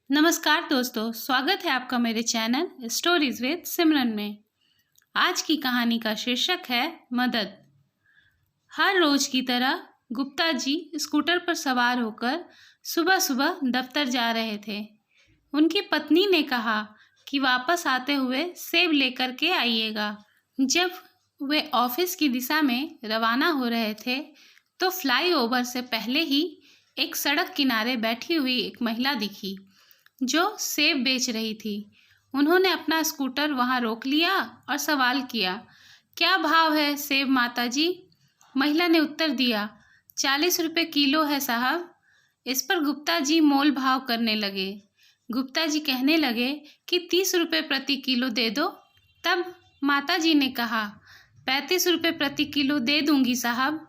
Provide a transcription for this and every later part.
नमस्कार दोस्तों, स्वागत है आपका मेरे चैनल स्टोरीज विद सिमरन में। आज की कहानी का शीर्षक है मदद। हर रोज की तरह गुप्ता जी स्कूटर पर सवार होकर सुबह सुबह दफ्तर जा रहे थे। उनकी पत्नी ने कहा कि वापस आते हुए सेब लेकर के आइएगा। जब वे ऑफिस की दिशा में रवाना हो रहे थे तो फ्लाईओवर से पहले ही एक सड़क किनारे बैठी हुई एक महिला दिखी जो सेब बेच रही थी। उन्होंने अपना स्कूटर वहां रोक लिया और सवाल किया, क्या भाव है सेब माता जी? महिला ने उत्तर दिया, 40 रुपये किलो है साहब। इस पर गुप्ता जी मोल भाव करने लगे। गुप्ता जी कहने लगे कि 30 रुपये प्रति किलो दे दो। तब माता जी ने कहा, 35 रुपये प्रति किलो दे दूंगी साहब।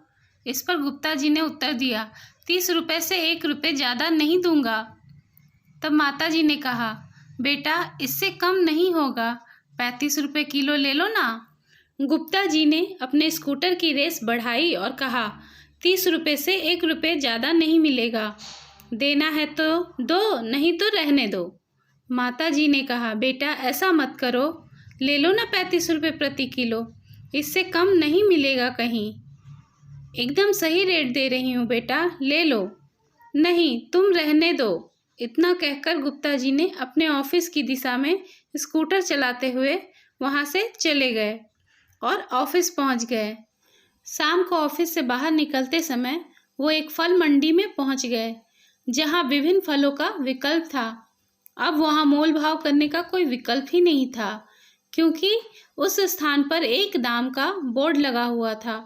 इस पर गुप्ता जी ने उत्तर दिया, 30 रुपये से 1 रुपये ज़्यादा नहीं दूंगा। तब माता जी ने कहा, बेटा इससे कम नहीं होगा, 35 रुपये किलो ले लो ना। गुप्ता जी ने अपने स्कूटर की रेस बढ़ाई और कहा, 30 रुपये से 1 रुपये ज़्यादा नहीं मिलेगा। देना है तो दो, नहीं तो रहने दो। माता जी ने कहा, बेटा ऐसा मत करो, ले लो ना 35 रुपये प्रति किलो, इससे कम नहीं मिलेगा कहीं। एकदम सही रेट दे रही हूँ बेटा, ले लो। नहीं, तुम रहने दो। इतना कहकर गुप्ता जी ने अपने ऑफिस की दिशा में स्कूटर चलाते हुए वहां से चले गए और ऑफिस पहुंच गए। शाम को ऑफिस से बाहर निकलते समय वो एक फल मंडी में पहुंच गए जहां विभिन्न फलों का विकल्प था। अब वहां मोल भाव करने का कोई विकल्प ही नहीं था क्योंकि उस स्थान पर एक दाम का बोर्ड लगा हुआ था।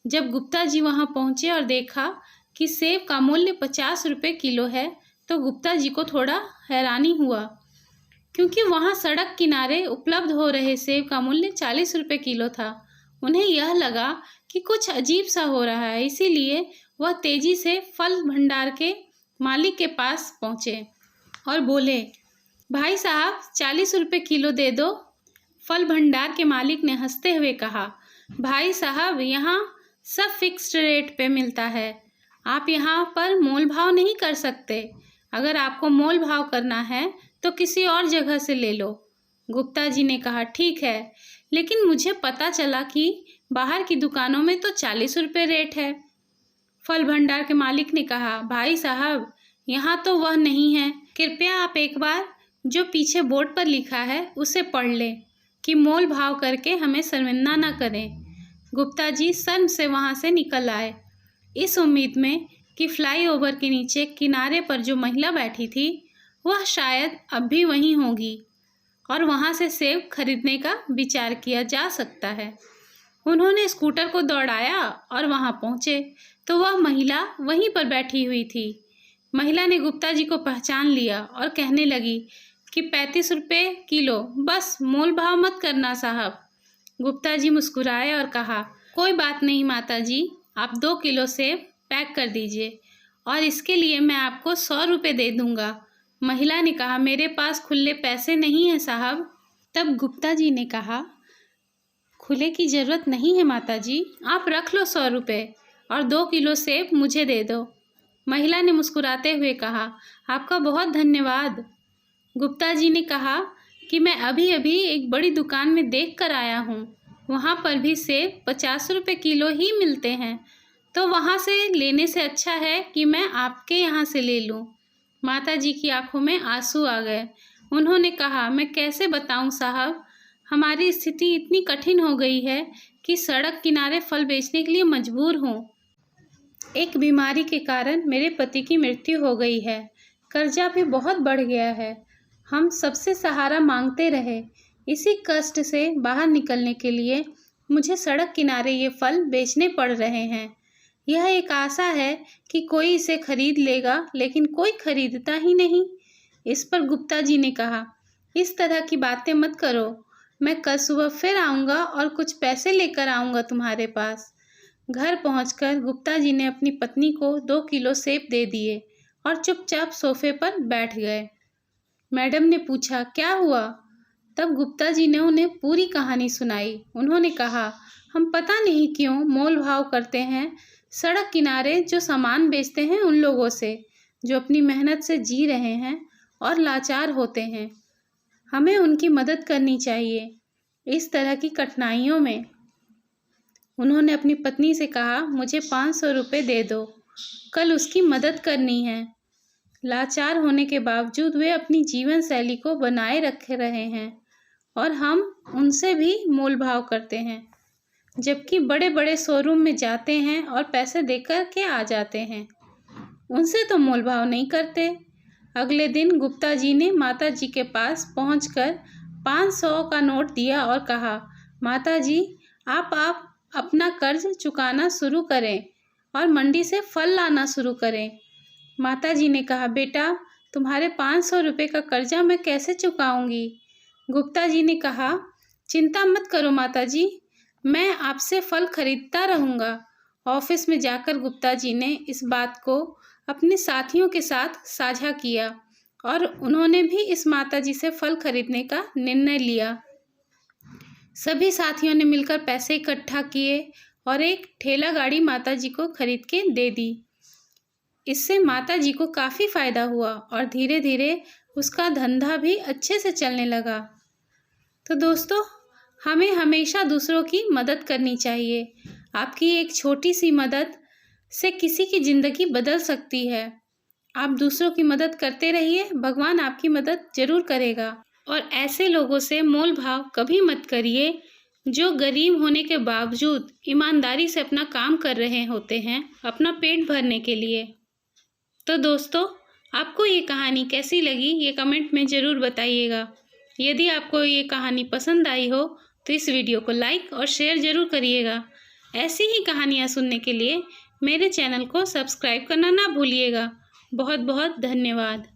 जब गुप्ता जी वहां पहुंचे और देखा कि सेब का मूल्य 50 रुपये किलो है तो गुप्ता जी को थोड़ा हैरानी हुआ क्योंकि वहां सड़क किनारे उपलब्ध हो रहे सेब का मूल्य 40 रुपये किलो था। उन्हें यह लगा कि कुछ अजीब सा हो रहा है, इसीलिए वह तेजी से फल भंडार के मालिक के पास पहुंचे और बोले, भाई साहब 40 रुपये किलो दे दो। फल भंडार के मालिक ने हंसते हुए कहा, भाई साहब यहाँ सब फिक्स्ड रेट पे मिलता है, आप यहाँ पर मोल भाव नहीं कर सकते। अगर आपको मोल भाव करना है तो किसी और जगह से ले लो। गुप्ता जी ने कहा, ठीक है, लेकिन मुझे पता चला कि बाहर की दुकानों में तो 40 रुपये रेट है। फल भंडार के मालिक ने कहा, भाई साहब यहाँ तो वह नहीं है, कृपया आप एक बार जो पीछे बोर्ड पर लिखा है उसे पढ़ लें कि मोल भाव करके हमें शर्मिंदा न करें। गुप्ता जी शर्म से वहाँ से निकल आए, इस उम्मीद में कि फ्लाईओवर के नीचे किनारे पर जो महिला बैठी थी वह शायद अब भी वहीं होगी और वहां से सेब खरीदने का विचार किया जा सकता है। उन्होंने स्कूटर को दौड़ाया और वहां पहुंचे तो वह महिला वहीं पर बैठी हुई थी। महिला ने गुप्ता जी को पहचान लिया और कहने लगी कि 35 रुपये किलो, बस मोल भाव मत करना साहब। गुप्ता जी मुस्कुराए और कहा, कोई बात नहीं माता जी, आप 2 किलो सेब पैक कर दीजिए और इसके लिए मैं आपको 100 रुपये दे दूंगा। महिला ने कहा, मेरे पास खुले पैसे नहीं है साहब। तब गुप्ता जी ने कहा, खुले की ज़रूरत नहीं है माता जी, आप रख लो 100 रुपये और 2 किलो सेब मुझे दे दो। महिला ने मुस्कुराते हुए कहा, आपका बहुत धन्यवाद। गुप्ता जी ने कहा कि मैं अभी अभी एक बड़ी दुकान में देख कर आया हूँ, वहाँ पर भी सेब 50 रुपये किलो ही मिलते हैं, तो वहाँ से लेने से अच्छा है कि मैं आपके यहाँ से ले लूँ। माता जी की आंखों में आंसू आ गए। उन्होंने कहा, मैं कैसे बताऊँ साहब, हमारी स्थिति इतनी कठिन हो गई है कि सड़क किनारे फल बेचने के लिए मजबूर हूँ। एक बीमारी के कारण मेरे पति की मृत्यु हो गई है, कर्जा भी बहुत बढ़ गया है, हम सबसे सहारा मांगते रहे। इसी कष्ट से बाहर निकलने के लिए मुझे सड़क किनारे ये फल बेचने पड़ रहे हैं। यह एक आशा है कि कोई इसे खरीद लेगा, लेकिन कोई खरीदता ही नहीं। इस पर गुप्ता जी ने कहा, इस तरह की बातें मत करो, मैं कल सुबह फिर आऊँगा और कुछ पैसे लेकर आऊँगा तुम्हारे पास। घर पहुंचकर गुप्ता जी ने अपनी पत्नी को 2 किलो सेब दे दिए और चुपचाप सोफे पर बैठ गए। मैडम ने पूछा, क्या हुआ? तब गुप्ता जी ने उन्हें पूरी कहानी सुनाई। उन्होंने कहा, हम पता नहीं क्यों मोल भाव करते हैं सड़क किनारे जो सामान बेचते हैं उन लोगों से, जो अपनी मेहनत से जी रहे हैं और लाचार होते हैं। हमें उनकी मदद करनी चाहिए इस तरह की कठिनाइयों में। उन्होंने अपनी पत्नी से कहा, मुझे 500 रुपये दे दो, कल उसकी मदद करनी है। लाचार होने के बावजूद वे अपनी जीवन शैली को बनाए रख रहे हैं और हम उनसे भी मोल भाव करते हैं, जबकि बड़े बड़े शोरूम में जाते हैं और पैसे देकर के आ जाते हैं। उनसे तो मोल भाव नहीं करते। अगले दिन गुप्ता जी ने माता जी के पास पहुंचकर 500 का नोट दिया और कहा, माता जी आप अपना कर्ज चुकाना शुरू करें और मंडी से फल लाना शुरू करें। माता जी ने कहा, बेटा तुम्हारे 500 रुपये का कर्जा मैं कैसे चुकाऊंगी? गुप्ता जी ने कहा, चिंता मत करो माता जी, मैं आपसे फल खरीदता रहूँगा। ऑफिस में जाकर गुप्ता जी ने इस बात को अपने साथियों के साथ साझा किया और उन्होंने भी इस माता जी से फल खरीदने का निर्णय लिया। सभी साथियों ने मिलकर पैसे इकट्ठा किए और एक ठेला गाड़ी माता जी को खरीद के दे दी। इससे माता जी को काफ़ी फ़ायदा हुआ और धीरे धीरे उसका धंधा भी अच्छे से चलने लगा। तो दोस्तों, हमें हमेशा दूसरों की मदद करनी चाहिए। आपकी एक छोटी सी मदद से किसी की ज़िंदगी बदल सकती है। आप दूसरों की मदद करते रहिए, भगवान आपकी मदद ज़रूर करेगा। और ऐसे लोगों से मोल भाव कभी मत करिए जो गरीब होने के बावजूद ईमानदारी से अपना काम कर रहे होते हैं अपना पेट भरने के लिए। तो दोस्तों, आपको ये कहानी कैसी लगी ये कमेंट में ज़रूर बताइएगा। यदि आपको ये कहानी पसंद आई हो तो इस वीडियो को लाइक और शेयर ज़रूर करिएगा। ऐसी ही कहानियाँ सुनने के लिए मेरे चैनल को सब्सक्राइब करना ना भूलिएगा। बहुत बहुत धन्यवाद।